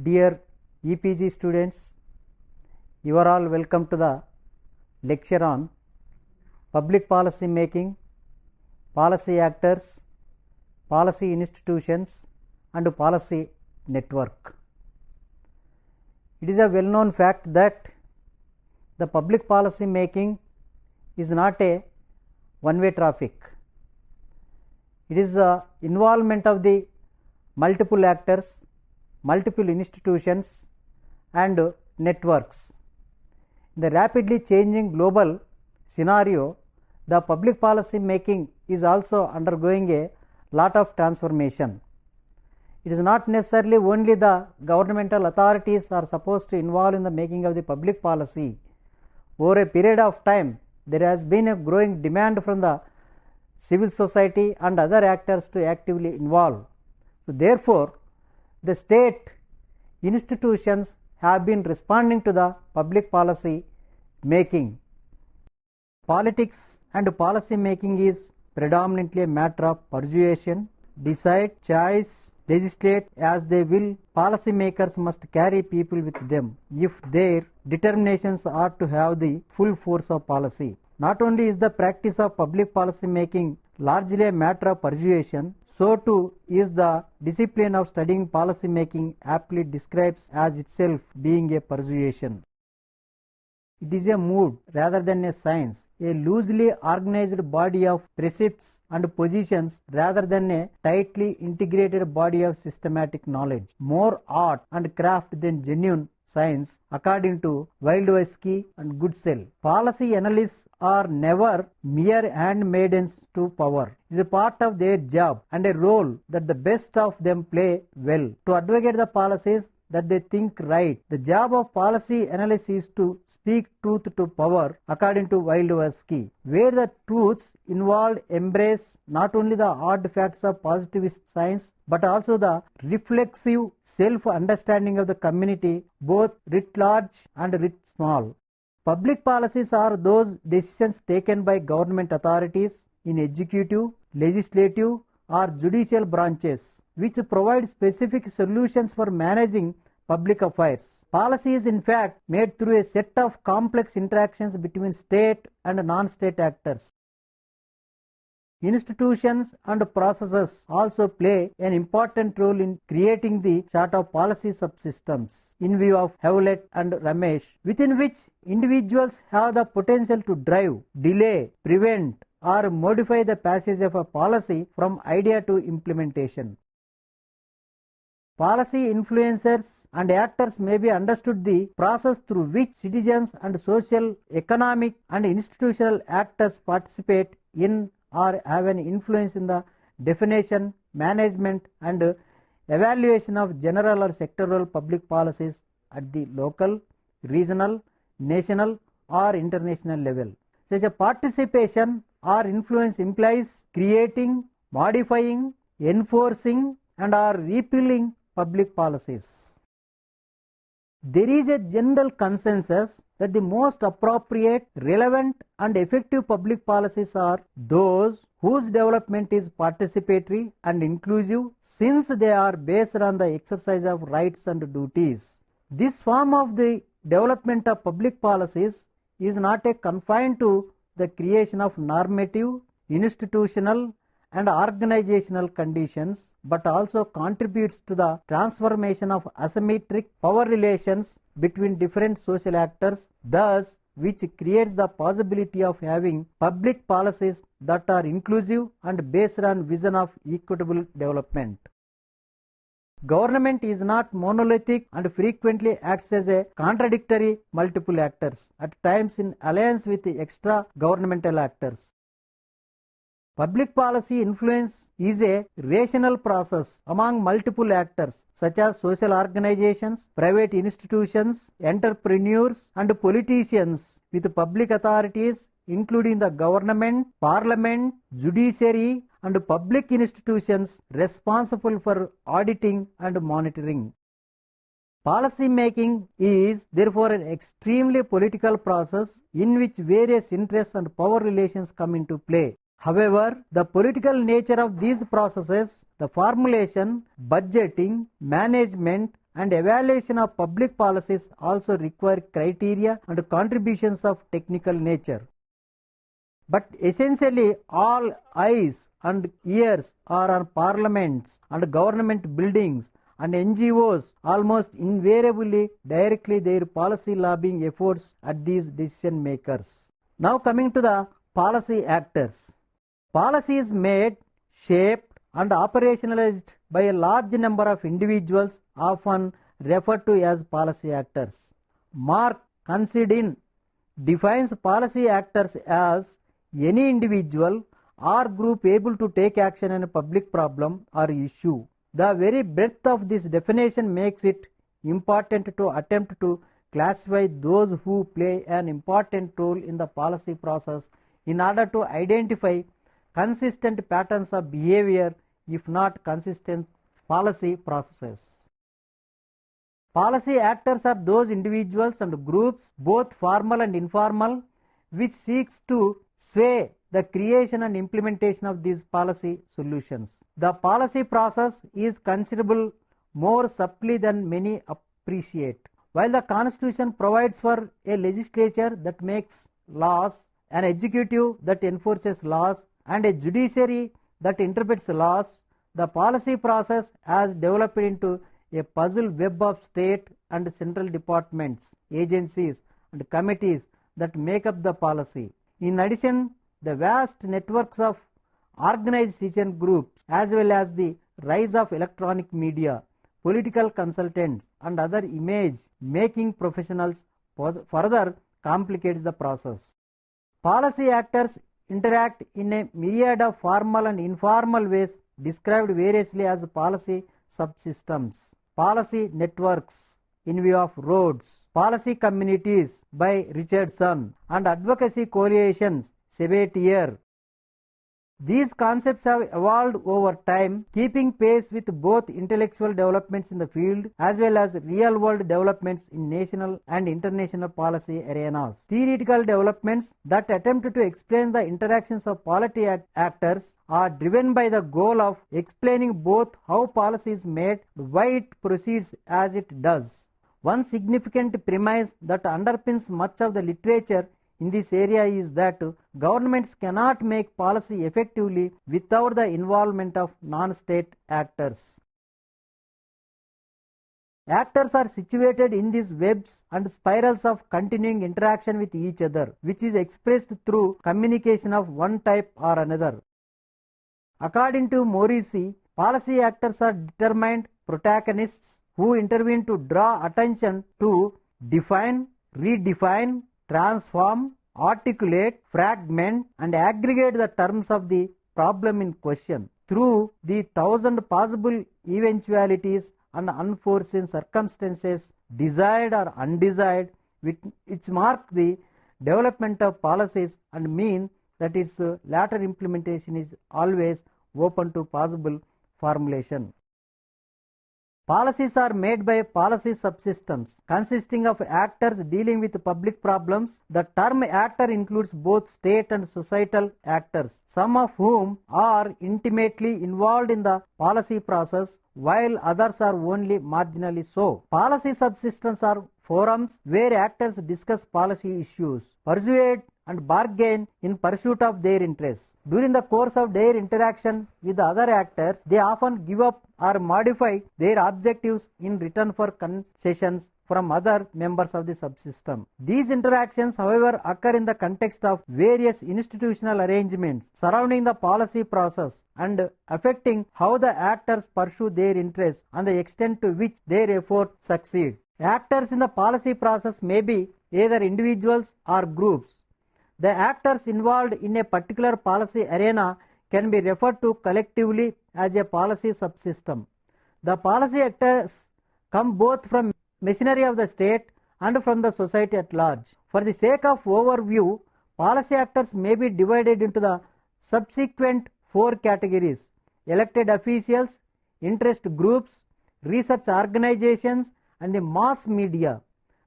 Dear EPG students, you are all welcome to the lecture on public policy making, policy actors, policy institutions and policy network. It is a well-known fact that the public policy making is not a one-way traffic. It is the involvement of the multiple actors, multiple institutions and networks. In the rapidly changing global scenario, the public policy making is also undergoing a lot of transformation. It is not necessarily only the governmental authorities are supposed to involve in the making of the public policy. Over a period of time, there has been a growing demand from the civil society and other actors to actively involve. So therefore, the state institutions have been responding to the public policy making. Politics and policy making is predominantly a matter of persuasion, decide, choice, legislate as they will. Policy makers must carry people with them if their determinations are to have the full force of policy. Not only is the practice of public policy making largely a matter of persuasion, so too is the discipline of studying policy making aptly describes as itself being a persuasion. It is a mood rather than a science, a loosely organized body of precepts and positions rather than a tightly integrated body of systematic knowledge. More art and craft than genuine science, according to Wildowski and Goodsell. Policy analysts are never mere handmaidens to power. It is a part of their job and a role that the best of them play well to advocate the policies that they think right. The job of policy analysis is to speak truth to power, according to Wildowski, where the truths involved embrace not only the hard facts of positivist science but also the reflexive self-understanding of the community, both writ large and writ small. Public policies are those decisions taken by government authorities in executive, legislative or judicial branches which provide specific solutions for managing public affairs. Policy is in fact made through a set of complex interactions between state and non-state actors. Institutions and processes also play an important role in creating the chart of policy subsystems in view of Hewlett and Ramesh, within which individuals have the potential to drive, delay, prevent or modify the passage of a policy from idea to implementation. Policy influencers and actors may be understood the process through which citizens and social, economic and institutional actors participate in or have an influence in the definition, management and evaluation of general or sectoral public policies at the local, regional, national or international level. Such a participation or influence implies creating, modifying, enforcing and or repealing public policies. There is a general consensus that the most appropriate, relevant and effective public policies are those whose development is participatory and inclusive, since they are based on the exercise of rights and duties. This form of the development of public policies is not confined to the creation of normative, institutional and organizational conditions, but also contributes to the transformation of asymmetric power relations between different social actors, thus which creates the possibility of having public policies that are inclusive and based on vision of equitable development. Government is not monolithic and frequently acts as a contradictory multiple actors, at times in alliance with the extra governmental actors. Public policy influence is a rational process among multiple actors such as social organizations, private institutions, entrepreneurs and politicians with public authorities including the government, parliament, judiciary and public institutions responsible for auditing and monitoring. Policy making is therefore an extremely political process in which various interests and power relations come into play. However, the political nature of these processes, the formulation, budgeting, management, and evaluation of public policies also require criteria and contributions of technical nature. But essentially, all eyes and ears are on parliaments and government buildings, and NGOs almost invariably directly their policy lobbying efforts at these decision makers. Now coming to the policy actors. Policy is made, shaped and operationalized by a large number of individuals, often referred to as policy actors. Mark Considine defines policy actors as any individual or group able to take action on a public problem or issue. The very breadth of this definition makes it important to attempt to classify those who play an important role in the policy process in order to identify consistent patterns of behavior, if not consistent policy processes. Policy actors are those individuals and groups, both formal and informal, which seeks to sway the creation and implementation of these policy solutions. The policy process is considerable more subtly than many appreciate. While the Constitution provides for a legislature that makes laws, an executive that enforces laws, and a judiciary that interprets laws, the policy process has developed into a puzzle web of state and central departments, agencies, and committees that make up the policy. In addition, the vast networks of organized citizen groups as well as the rise of electronic media, political consultants and other image making professionals further complicates the process. Policy actors interact in a myriad of formal and informal ways described variously as policy subsystems, policy networks in view of Rhodes, policy communities by Richardson, and advocacy coalitions Sabatier. These concepts have evolved over time, keeping pace with both intellectual developments in the field as well as real-world developments in national and international policy arenas. Theoretical developments that attempt to explain the interactions of policy actors are driven by the goal of explaining both how policy is made and why it proceeds as it does. One significant premise that underpins much of the literature in this area is that governments cannot make policy effectively without the involvement of non-state actors. Actors are situated in these webs and spirals of continuing interaction with each other, which is expressed through communication of one type or another. According to Morrissey, policy actors are determined protagonists who intervene to draw attention to, define, redefine, transform, articulate, fragment, and aggregate the terms of the problem in question through the 1,000 possible eventualities and unforeseen circumstances, desired or undesired, which mark the development of policies and mean that its latter implementation is always open to possible formulation. Policies are made by policy subsystems consisting of actors dealing with public problems. The term actor includes both state and societal actors, some of whom are intimately involved in the policy process, while others are only marginally so. Policy subsystems are forums where actors discuss policy issues, persuade and bargain in pursuit of their interests. During the course of their interaction with the other actors, they often give up or modify their objectives in return for concessions from other members of the subsystem. These interactions, however, occur in the context of various institutional arrangements surrounding the policy process and affecting how the actors pursue their interests and the extent to which their efforts succeed. Actors in the policy process may be either individuals or groups. The actors involved in a particular policy arena can be referred to collectively as a policy subsystem. The policy actors come both from machinery of the state and from the society at large. For the sake of overview, policy actors may be divided into the subsequent four categories: elected officials, interest groups, research organizations, and the mass media.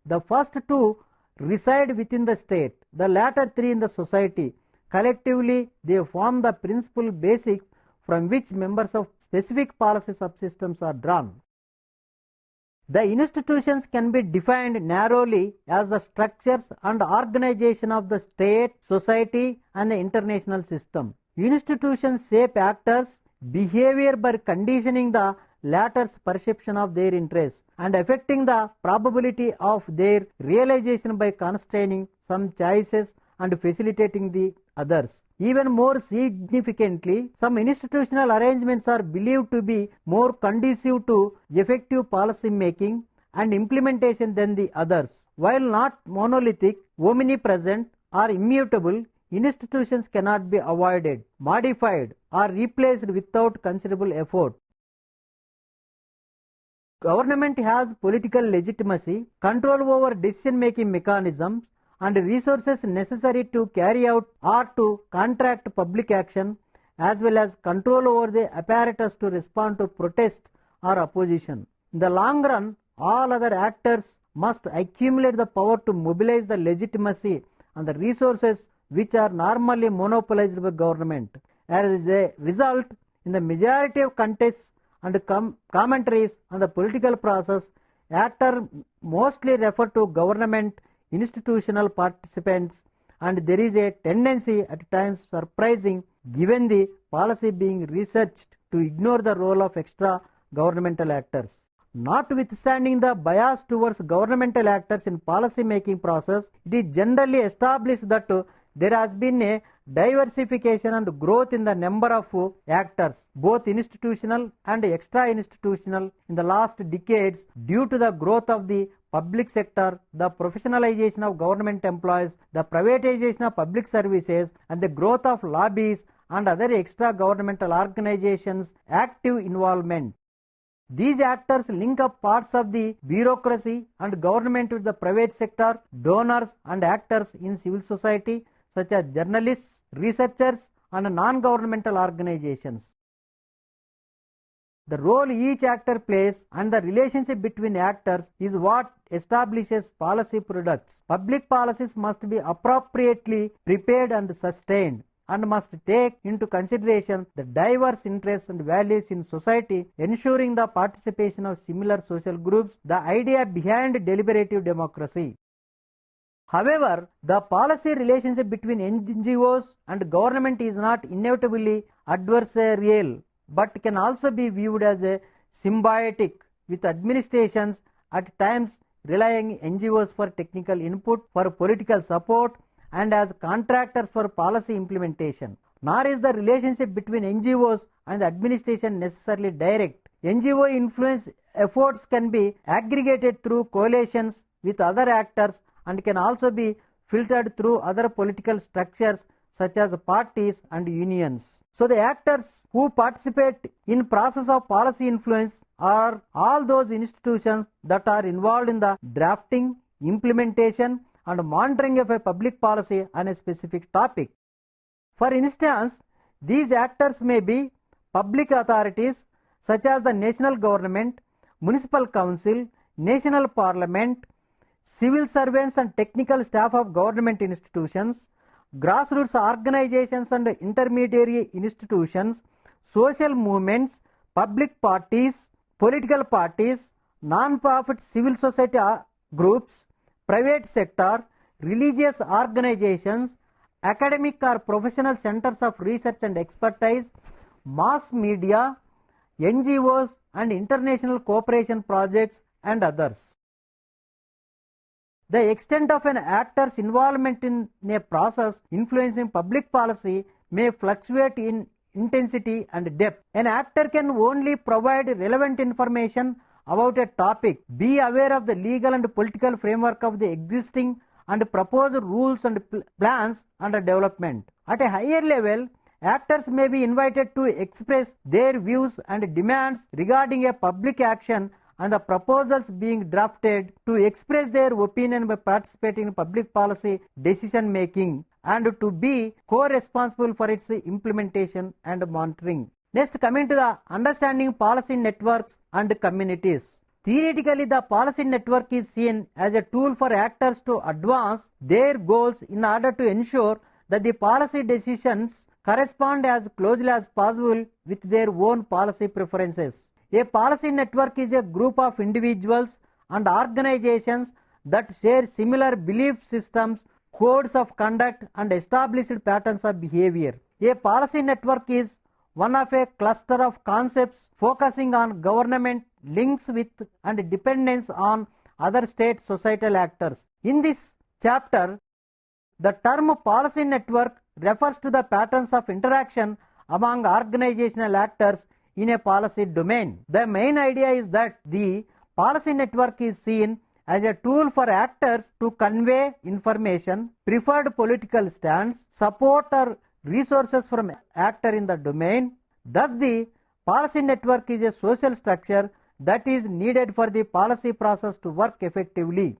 The first two reside within the state, the latter three in the society. Collectively, they form the principal basics from which members of specific policy subsystems are drawn. The institutions can be defined narrowly as the structures and organization of the state, society, and the international system. Institutions shape actors' behavior by conditioning the latter's perception of their interests and affecting the probability of their realization by constraining some choices and facilitating the others. Even more significantly, some institutional arrangements are believed to be more conducive to effective policy making and implementation than the others. While not monolithic, omnipresent, or immutable, institutions cannot be avoided, modified, or replaced without considerable effort. Government has political legitimacy, control over decision-making mechanisms, and resources necessary to carry out or to contract public action, as well as control over the apparatus to respond to protest or opposition. In the long run, all other actors must accumulate the power to mobilize the legitimacy and the resources which are normally monopolized by government. As a result, in the majority of contests and commentaries on the political process, actors mostly refer to government institutional participants, and there is a tendency, at times surprising given the policy being researched, to ignore the role of extra governmental actors. Notwithstanding the bias towards governmental actors in policy making process, it is generally established that there has been a diversification and growth in the number of actors, both institutional and extra institutional, in the last decades due to the growth of the public sector, the professionalization of government employees, the privatization of public services, and the growth of lobbies and other extra governmental organizations' active involvement. These actors link up parts of the bureaucracy and government with the private sector, donors, and actors in civil society, such as journalists, researchers, and non-governmental organizations. The role each actor plays and the relationship between actors is what establishes policy products. Public policies must be appropriately prepared and sustained, and must take into consideration the diverse interests and values in society, ensuring the participation of similar social groups, the idea behind deliberative democracy. However, the policy relationship between NGOs and government is not inevitably adversarial, but can also be viewed as a symbiotic, with administrations at times relying NGOs for technical input, for political support, and as contractors for policy implementation. Nor is the relationship between NGOs and the administration necessarily direct. NGO influence efforts can be aggregated through coalitions with other actors and can also be filtered through other political structures such as parties and unions. So the actors who participate in process of policy influence are all those institutions that are involved in the drafting, implementation, and monitoring of a public policy on a specific topic. For instance, these actors may be public authorities such as the national government, municipal council, national parliament, civil servants and technical staff of government institutions, grassroots organizations and intermediary institutions, social movements, public parties, political parties, non-profit civil society groups, private sector, religious organizations, academic or professional centers of research and expertise, mass media, NGOs and international cooperation projects, and others. The extent of an actor's involvement in a process influencing public policy may fluctuate in intensity and depth. An actor can only provide relevant information about a topic, be aware of the legal and political framework of the existing and proposed rules and plans under development. At a higher level, actors may be invited to express their views and demands regarding a public action and the proposals being drafted, to express their opinion by participating in public policy decision making, and to be co-responsible for its implementation and monitoring. Next, coming to the understanding policy networks and communities. Theoretically, the policy network is seen as a tool for actors to advance their goals in order to ensure that the policy decisions correspond as closely as possible with their own policy preferences. A policy network is a group of individuals and organizations that share similar belief systems, codes of conduct, and established patterns of behavior. A policy network is one of a cluster of concepts focusing on government, links with and dependence on other state societal actors. In this chapter, the term policy network refers to the patterns of interaction among organizational actors in a policy domain. The main idea is that the policy network is seen as a tool for actors to convey information, preferred political stance, support or resources from actor in the domain. Thus, the policy network is a social structure that is needed for the policy process to work effectively.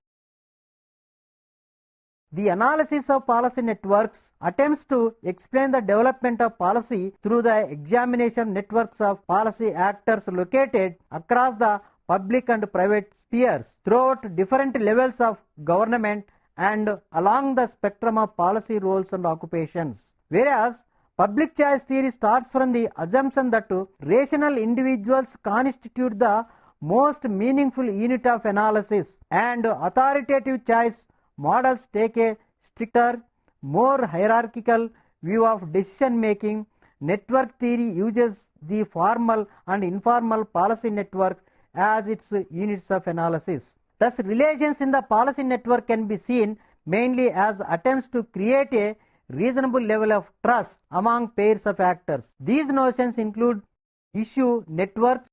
The analysis of policy networks attempts to explain the development of policy through the examination of networks of policy actors located across the public and private spheres throughout different levels of government and along the spectrum of policy roles and occupations. Whereas public choice theory starts from the assumption that rational individuals constitute the most meaningful unit of analysis, and authoritative choice models take a stricter, more hierarchical view of decision making. Network theory uses the formal and informal policy network as its units of analysis. Thus, relations in the policy network can be seen mainly as attempts to create a reasonable level of trust among pairs of actors. These notions include issue networks,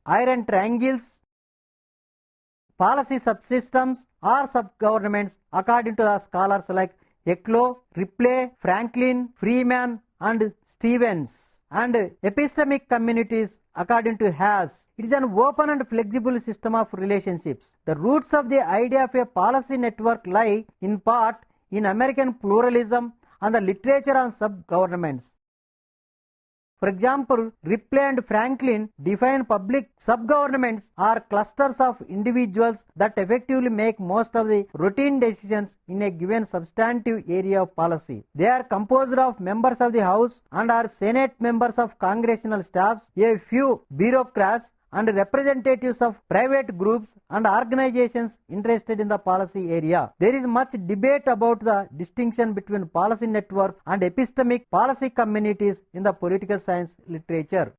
iron triangles, policy subsystems or subgovernments according to the scholars like Ecklo, Ripley, Franklin, Freeman and Stevens, and epistemic communities according to Haas. It is an open and flexible system of relationships. The roots of the idea of a policy network lie in part in American pluralism and the literature on subgovernments. For example, Ripley and Franklin define public subgovernments are clusters of individuals that effectively make most of the routine decisions in a given substantive area of policy. They are composed of members of the House and are Senate members of congressional staffs, a few bureaucrats, and representatives of private groups and organizations interested in the policy area. There is much debate about the distinction between policy networks and epistemic policy communities in the political science literature.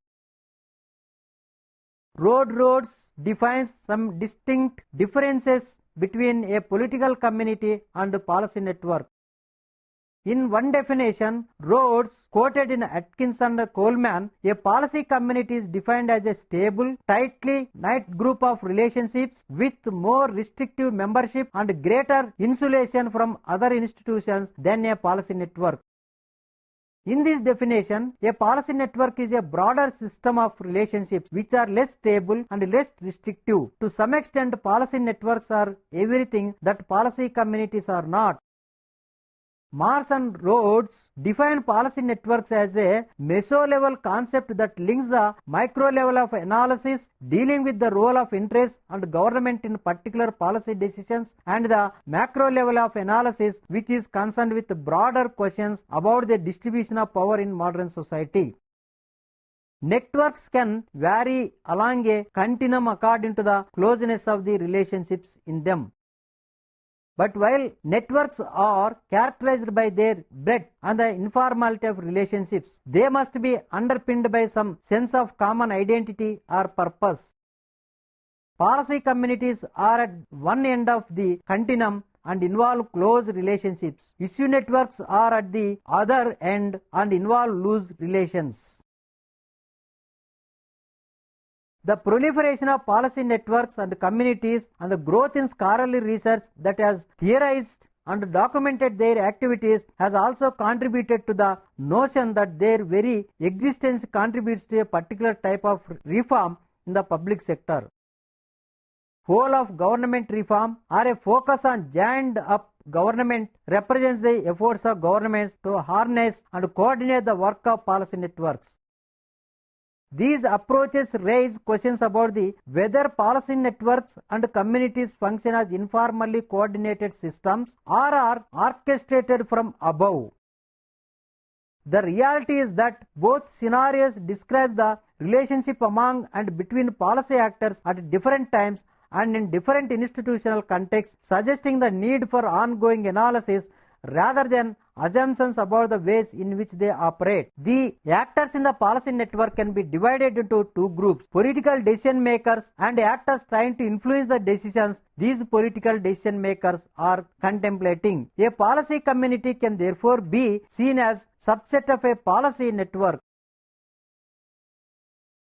Rhodes defines some distinct differences between a political community and a policy network. In one definition, Rhodes quoted in Atkins and Coleman, a policy community is defined as a stable, tightly knit group of relationships with more restrictive membership and greater insulation from other institutions than a policy network. In this definition, a policy network is a broader system of relationships which are less stable and less restrictive. To some extent, policy networks are everything that policy communities are not. Marsh and Rhodes define policy networks as a meso-level concept that links the micro-level of analysis dealing with the role of interest and government in particular policy decisions and the macro-level of analysis which is concerned with broader questions about the distribution of power in modern society. Networks can vary along a continuum according to the closeness of the relationships in them. But while networks are characterized by their breadth and the informality of relationships, they must be underpinned by some sense of common identity or purpose. Policy communities are at one end of the continuum and involve close relationships. Issue networks are at the other end and involve loose relations. The proliferation of policy networks and communities and the growth in scholarly research that has theorized and documented their activities has also contributed to the notion that their very existence contributes to a particular type of reform in the public sector. Whole of government reform or a focus on joined up government represents the efforts of governments to harness and coordinate the work of policy networks. These approaches raise questions about the whether policy networks and communities function as informally coordinated systems or are orchestrated from above. The reality is that both scenarios describe the relationship among and between policy actors at different times and in different institutional contexts, suggesting the need for ongoing analysis rather than assumptions about the ways in which they operate. The actors in the policy network can be divided into two groups: political decision makers and actors trying to influence the decisions these political decision makers are contemplating. A policy community can therefore be seen as subset of a policy network.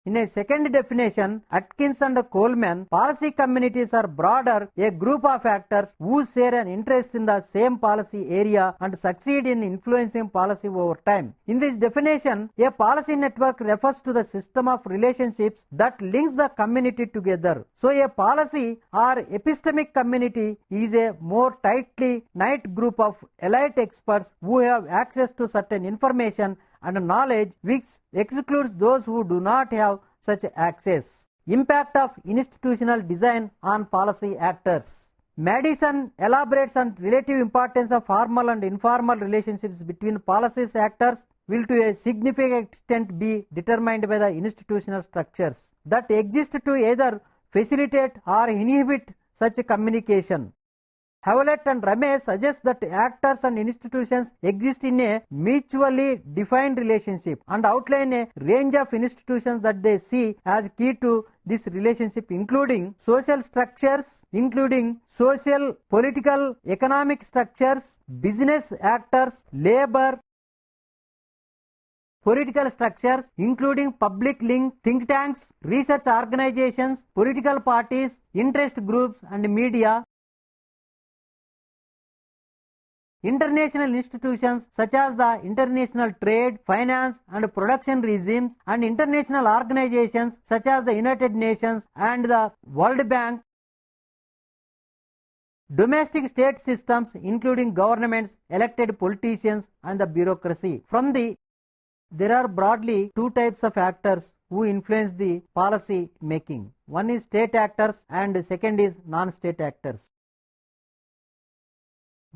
In a second definition, Atkins and Coleman, policy communities are broader, a group of actors who share an interest in the same policy area and succeed in influencing policy over time. In this definition, a policy network refers to the system of relationships that links the community together. So a policy or epistemic community is a more tightly knit group of elite experts who have access to certain information and knowledge which excludes those who do not have such access. Impact of institutional design on policy actors. Madison elaborates on relative importance of formal and informal relationships between policy actors will to a significant extent be determined by the institutional structures that exist to either facilitate or inhibit such communication. Hewlett and Ramesh suggest that actors and institutions exist in a mutually defined relationship and outline a range of institutions that they see as key to this relationship, including social structures, including social, political, economic structures, business actors, labor, political structures, including public link, think tanks, research organizations, political parties, interest groups, and media. International institutions such as the international trade, finance, and production regimes, and international organizations such as the United Nations and the World Bank. Domestic state systems, including governments, elected politicians, and the bureaucracy. There are broadly two types of actors who influence the policy making. One is state actors and second is non-state actors.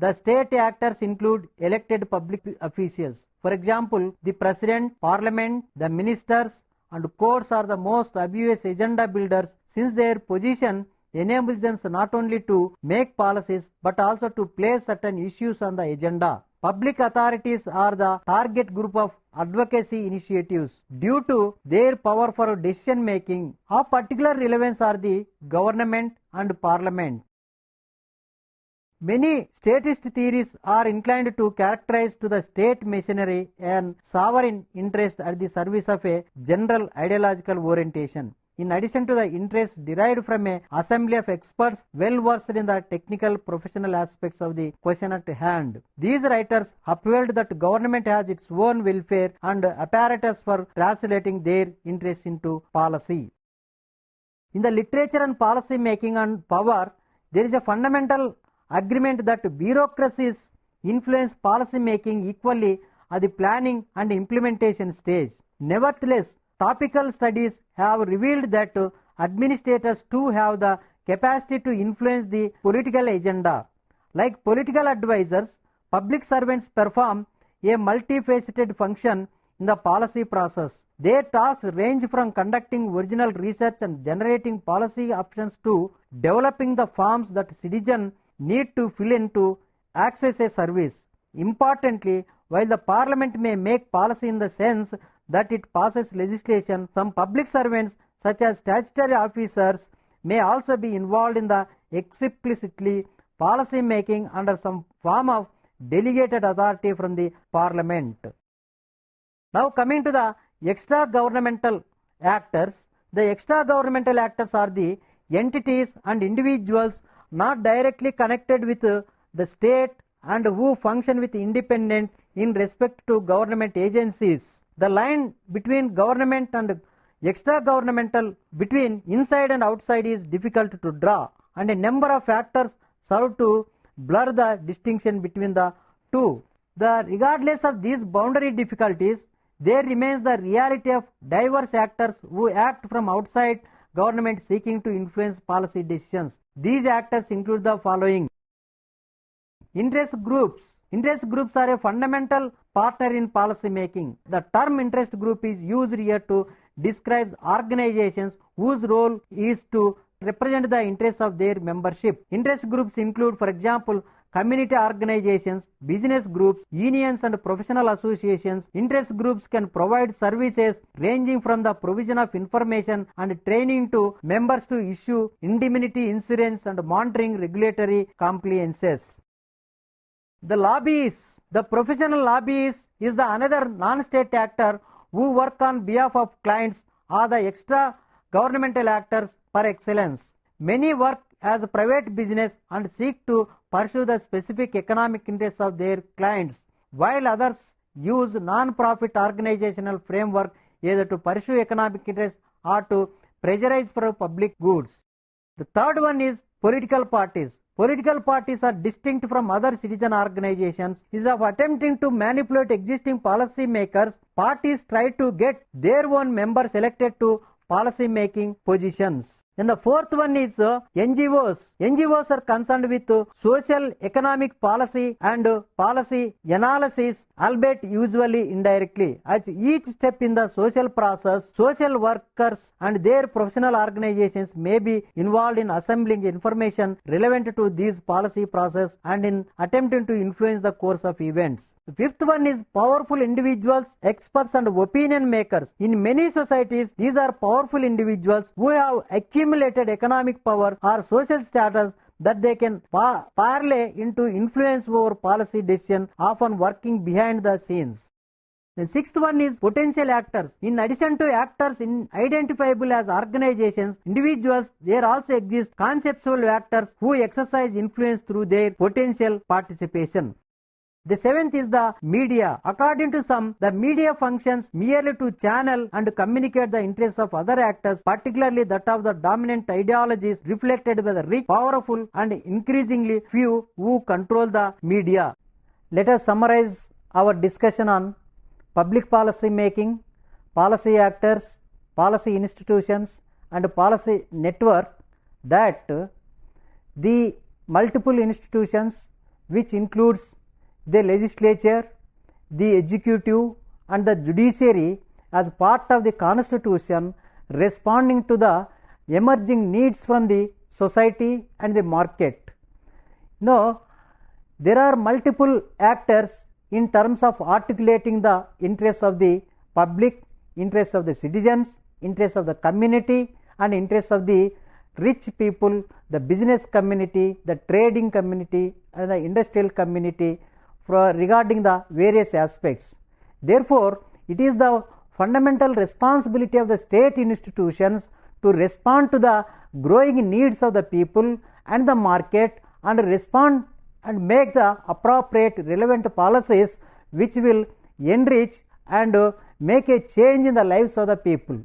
The state actors include elected public officials. For example, the president, parliament, the ministers, and courts are the most obvious agenda builders, since their position enables them not only to make policies but also to place certain issues on the agenda. Public authorities are the target group of advocacy initiatives. Due to their power for decision making, of particular relevance are the government and parliament. Many statist theories are inclined to characterize to the state machinery and sovereign interest at the service of a general ideological orientation. In addition to the interest derived from an assembly of experts well versed in the technical professional aspects of the question at hand, these writers upheld that government has its own welfare and apparatus for translating their interests into policy. In the literature on policy making and power, there is a fundamental agreement that bureaucracies influence policy making equally at the planning and implementation stage. Nevertheless, topical studies have revealed that administrators too have the capacity to influence the political agenda. Like political advisors, public servants perform a multifaceted function in the policy process. Their tasks range from conducting original research and generating policy options to developing the forms that citizens need to fill in to access a service. Importantly, while the parliament may make policy in the sense that it passes legislation, some public servants such as statutory officers may also be involved in the explicitly policy making under some form of delegated authority from the parliament. Now coming to the extra-governmental actors. The extra-governmental actors are the entities and individuals not directly connected with the state and who function with independent in respect to government agencies. The line between government and extra-governmental, between inside and outside, is difficult to draw, and a number of factors serve to blur the distinction between the two. Regardless of these boundary difficulties, there remains the reality of diverse actors who act from outside government seeking to influence policy decisions. These actors include the following: Interest groups are a fundamental partner in policy making. The term interest group is used here to describe organizations whose role is to represent the interests of their membership. Interest groups include, for example, community organizations, business groups, unions and professional associations. Interest groups can provide services ranging from the provision of information and training to members to issue indemnity insurance and monitoring regulatory compliances. The lobbyists, the professional lobbyist is the another non-state actor who work on behalf of clients or the extra governmental actors par excellence. Many work as a private business and seek to pursue the specific economic interests of their clients, while others use non-profit organizational framework either to pursue economic interests or to pressurize for public goods. The third one is political parties. Political parties are distinct from other citizen organizations. Instead of attempting to manipulate existing policy makers, parties try to get their own members elected to policy making positions. And the fourth one is NGOs. NGOs are concerned with social economic policy and policy analysis, albeit usually indirectly. At each step in the social process, social workers and their professional organizations may be involved in assembling information relevant to these policy process and in attempting to influence the course of events. The fifth one is powerful individuals, experts and opinion makers. In many societies, these are powerful individuals who have accumulated economic power or social status that they can parlay into influence over policy decision, often working behind the scenes. The sixth one is potential actors. In addition to actors identifiable as organizations, individuals, there also exist conceptual actors who exercise influence through their potential participation. The seventh is the media. According to some, the media functions merely to channel and communicate the interests of other actors, particularly that of the dominant ideologies reflected by the rich, powerful and increasingly few who control the media. Let us summarize our discussion on public policy making, policy actors, policy institutions and policy network, that the multiple institutions, which includes the legislature, the executive and the judiciary as part of the constitution, responding to the emerging needs from the society and the market. Now, there are multiple actors in terms of articulating the interests of the public, interests of the citizens, interests of the community and interests of the rich people, the business community, the trading community and the industrial community regarding the various aspects. Therefore, it is the fundamental responsibility of the state institutions to respond to the growing needs of the people and the market and respond and make the appropriate relevant policies which will enrich and make a change in the lives of the people.